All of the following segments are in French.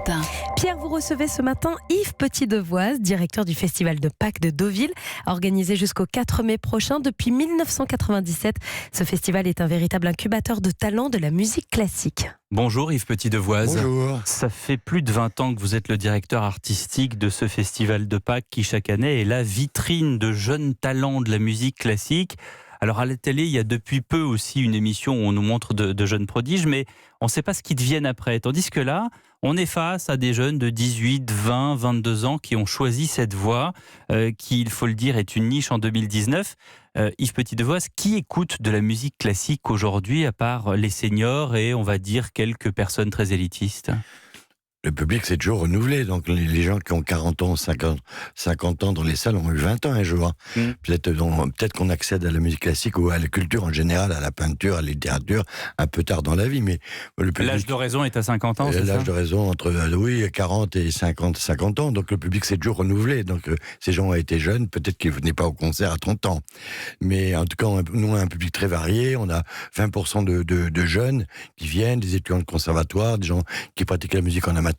matin. Pierre, vous recevez ce matin Yves Petit-Devoise, directeur du Festival de Pâques de Deauville, organisé jusqu'au 4 mai prochain. Depuis 1997, ce festival est un véritable incubateur de talents de la musique classique. Bonjour Yves Petit-Devoise. Bonjour. Ça fait plus de 20 ans que vous êtes le directeur artistique de ce festival de Pâques qui chaque année est la vitrine de jeunes talents de la musique classique. Alors à la télé, il y a depuis peu aussi une émission où on nous montre de jeunes prodiges, mais on ne sait pas ce qu'ils deviennent après. Tandis que là, on est face à des jeunes de 18, 20, 22 ans qui ont choisi cette voie, qui, il faut le dire, est une niche en 2019. Yves Petit-Devoise, qui écoute de la musique classique aujourd'hui, à part les seniors et, on va dire, quelques personnes très élitistes ? Le public s'est toujours renouvelé, donc les gens qui ont 40 ans, 50 ans dans les salles ont eu 20 ans un jour. Peut-être qu'on accède à la musique classique ou à la culture en général, à la peinture, à la littérature, un peu tard dans la vie. Mais le public, l'âge de raison est à 50 ans, c'est ça ? L'âge de raison entre 40 et 50 ans, donc le public s'est toujours renouvelé. Donc ces gens ont été jeunes, peut-être qu'ils ne venaient pas au concert à 30 ans. Mais en tout cas, nous on a un public très varié, on a 20% de jeunes qui viennent, des étudiants de conservatoire, des gens qui pratiquent la musique en amateur.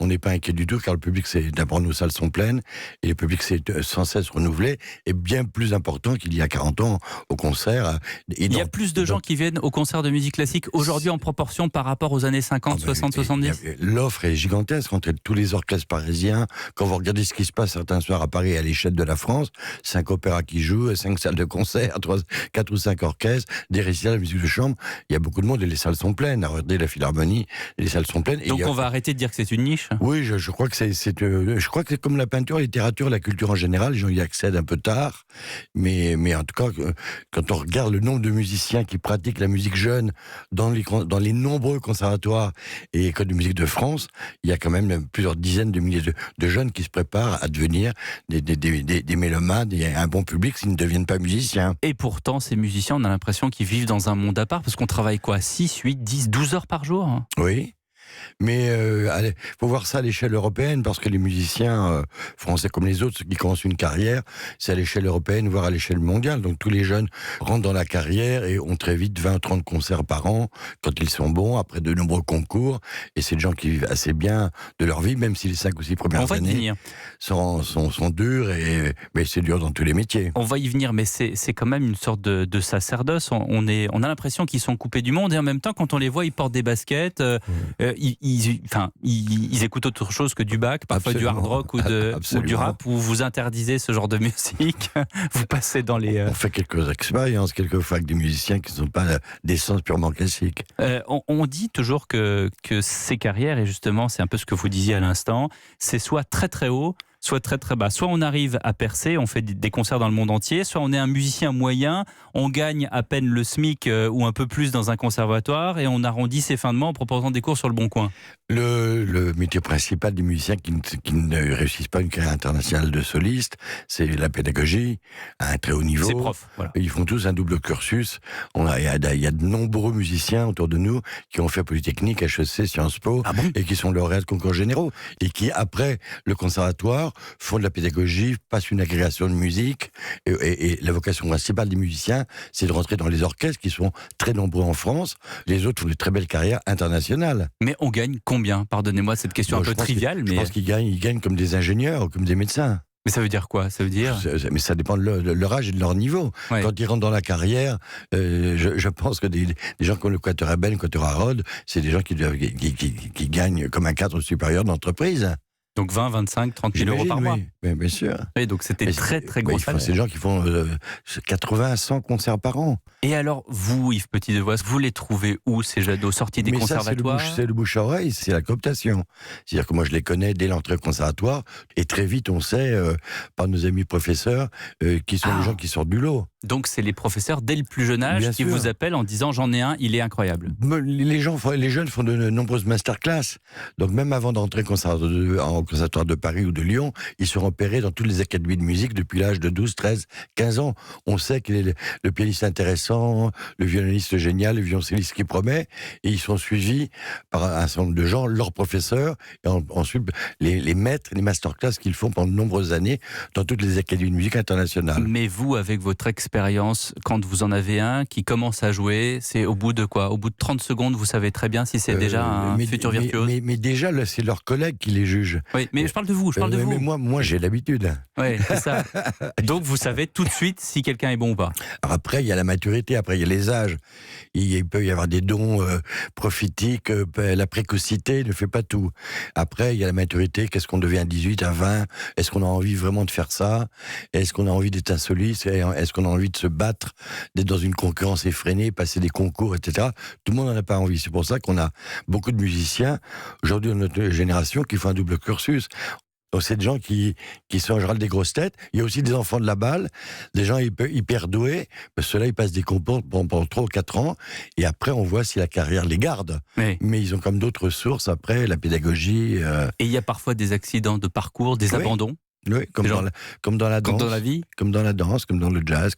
On n'est pas inquiet du tout, car le public, d'abord nos salles sont pleines, et le public s'est sans cesse renouvelé, et bien plus important qu'il y a 40 ans au concert. Il y a plus de gens qui viennent au concert de musique classique aujourd'hui en proportion par rapport aux années 50, 60, 70 ? L'offre est gigantesque entre tous les orchestres parisiens. Quand vous regardez ce qui se passe certains soirs à Paris à l'échelle de la France, 5 opéras qui jouent, 5 salles de concert, 4 ou 5 orchestres, des récitals de musique de chambre, il y a beaucoup de monde et les salles sont pleines. Regardez la Philharmonie, les salles sont pleines. Donc on va arrêter de dire que c'est une niche ? Oui, je crois que je crois que c'est comme la peinture, la littérature, la culture en général, les gens y accèdent un peu tard, mais en tout cas, quand on regarde le nombre de musiciens qui pratiquent la musique jeune dans les nombreux conservatoires et écoles de musique de France, il y a quand même plusieurs dizaines de milliers de jeunes qui se préparent à devenir des mélomanes et un bon public s'ils ne deviennent pas musiciens. Et pourtant, ces musiciens, on a l'impression qu'ils vivent dans un monde à part, parce qu'on travaille quoi, 6, 8, 10, 12 heures par jour ? Oui. Mais il faut voir ça à l'échelle européenne, parce que les musiciens français comme les autres, ceux qui commencent une carrière, c'est à l'échelle européenne, voire à l'échelle mondiale. Donc tous les jeunes rentrent dans la carrière et ont très vite 20 ou 30 concerts par an, quand ils sont bons, après de nombreux concours. Et c'est des gens qui vivent assez bien de leur vie, même si les 5 ou 6 premières années sont dures, mais c'est dur dans tous les métiers. On va y venir, mais c'est quand même une sorte de sacerdoce. On a l'impression qu'ils sont coupés du monde, et en même temps, quand on les voit, ils portent des baskets, ils écoutent autre chose que du Bach, parfois du hard rock ou du rap, où vous interdisez ce genre de musique. Vous passez dans les... On fait quelques expériences, quelquefois, avec des musiciens qui ne sont pas d'essence purement classique. On dit toujours que ces carrières, et justement, c'est un peu ce que vous disiez à l'instant, c'est soit très très haut, soit très très bas. Soit on arrive à percer, on fait des concerts dans le monde entier, soit on est un musicien moyen, on gagne à peine le SMIC ou un peu plus dans un conservatoire, et on arrondit ses fins de mois en proposant des cours sur le Bon Coin. Le métier principal des musiciens qui ne réussissent pas une carrière internationale de soliste, c'est la pédagogie à un très haut niveau. C'est prof, voilà. Ils font tous un double cursus. Il y a de nombreux musiciens autour de nous qui ont fait Polytechnique, HEC, Sciences Po, et qui sont lauréats de concours généraux, et qui, après le conservatoire, font de la pédagogie, passent une agrégation de musique, et la vocation principale des musiciens, c'est de rentrer dans les orchestres qui sont très nombreux en France. Les autres font de très belles carrières internationales. Mais on gagne combien ? Pardonnez-moi cette question un peu triviale. Je pense qu'ils gagnent comme des ingénieurs ou comme des médecins. Mais ça veut dire quoi ? Ça veut dire... Mais ça dépend de leur âge et de leur niveau. Ouais. Quand ils rentrent dans la carrière, je pense que des gens comme le Quatuor Ebène, le Quatuor Harrod, c'est des gens qui gagnent comme un cadre supérieur d'entreprise. Donc 20, 25, 30 000 euros par mois. Oui, bien sûr. Et donc c'était très très gros salaire. C'est des gens qui font 80 à 100 concerts par an. Et alors, vous, Yves Petit-Devoise, vous les trouvez où, ces jeunes, aux sorties des conservatoires ? C'est le bouche à oreille, c'est la cooptation. C'est-à-dire que moi je les connais dès l'entrée au conservatoire, et très vite on sait, par nos amis professeurs, qui sont les gens qui sortent du lot. Donc c'est les professeurs dès le plus jeune âge qui vous appellent en disant j'en ai un, il est incroyable. Les jeunes font de nombreuses masterclass. Donc même avant d'entrer au Conservatoire de Paris ou de Lyon, ils sont repérés dans toutes les académies de musique depuis l'âge de 12, 13, 15 ans. On sait qu'il est le pianiste intéressant, le violoniste génial, le violoncelliste qui promet, et ils sont suivis par un certain nombre de gens, leurs professeurs, et ensuite les maîtres, les masterclass qu'ils font pendant de nombreuses années dans toutes les académies de musique internationales. Mais vous, avec votre expérience, quand vous en avez un qui commence à jouer, c'est au bout de quoi? Au bout de 30 secondes, vous savez très bien si c'est déjà un futur virtuose? Mais déjà, là, c'est leurs collègues qui les jugent. Oui, mais je parle de vous, je parle de vous. Mais moi j'ai l'habitude. Oui, c'est ça. Donc vous savez tout de suite si quelqu'un est bon ou pas. Alors après, il y a la maturité, après il y a les âges. Il peut y avoir des dons prophétiques, la précocité ne fait pas tout. Après, il y a la maturité, qu'est-ce qu'on devient à 18, à 20? Est-ce qu'on a envie vraiment de faire ça? Est-ce qu'on a envie d'être un soliste? Est-ce qu'on a envie de se battre, d'être dans une concurrence effrénée, passer des concours, etc. Tout le monde n'en a pas envie. C'est pour ça qu'on a beaucoup de musiciens, aujourd'hui dans notre génération, qui font un double cursus. Donc c'est des gens qui sont en général des grosses têtes. Il y a aussi des enfants de la balle, des gens hyper doués. Ceux-là, ils passent des concours pendant 3 ou 4 ans. Et après, on voit si la carrière les garde. Oui. Mais ils ont comme d'autres ressources après, la pédagogie. Et il y a parfois des accidents de parcours, des abandons. Oui, comme dans la danse. Comme dans la vie. Comme dans la danse, comme dans le jazz,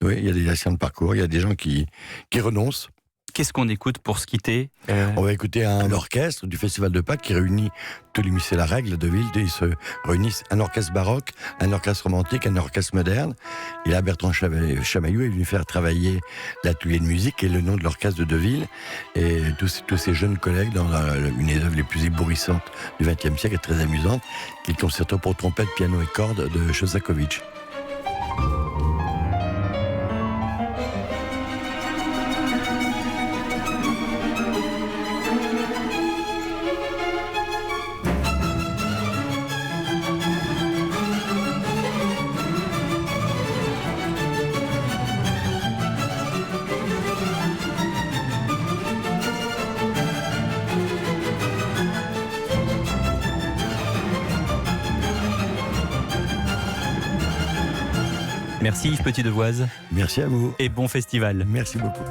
Oui, il y a des accidents de parcours, il y a des gens qui renoncent. Qu'est-ce qu'on écoute pour se quitter? On va écouter un orchestre du Festival de Pâques qui réunit tous les musiciens, c'est la règle de Ville. Ils se réunissent, un orchestre baroque, un orchestre romantique, un orchestre moderne. Et là, Bertrand Chamaillou est venu faire travailler l'atelier de musique, qui est le nom de l'orchestre de Deauville. Et tous ces jeunes collègues dans une des œuvres les plus éblouissantes du XXe siècle et très amusante, qui est le concerto pour trompette, piano et cordes de Shostakovich. Merci Yves Petit-Devoise. Merci à vous. Et bon festival. Merci beaucoup.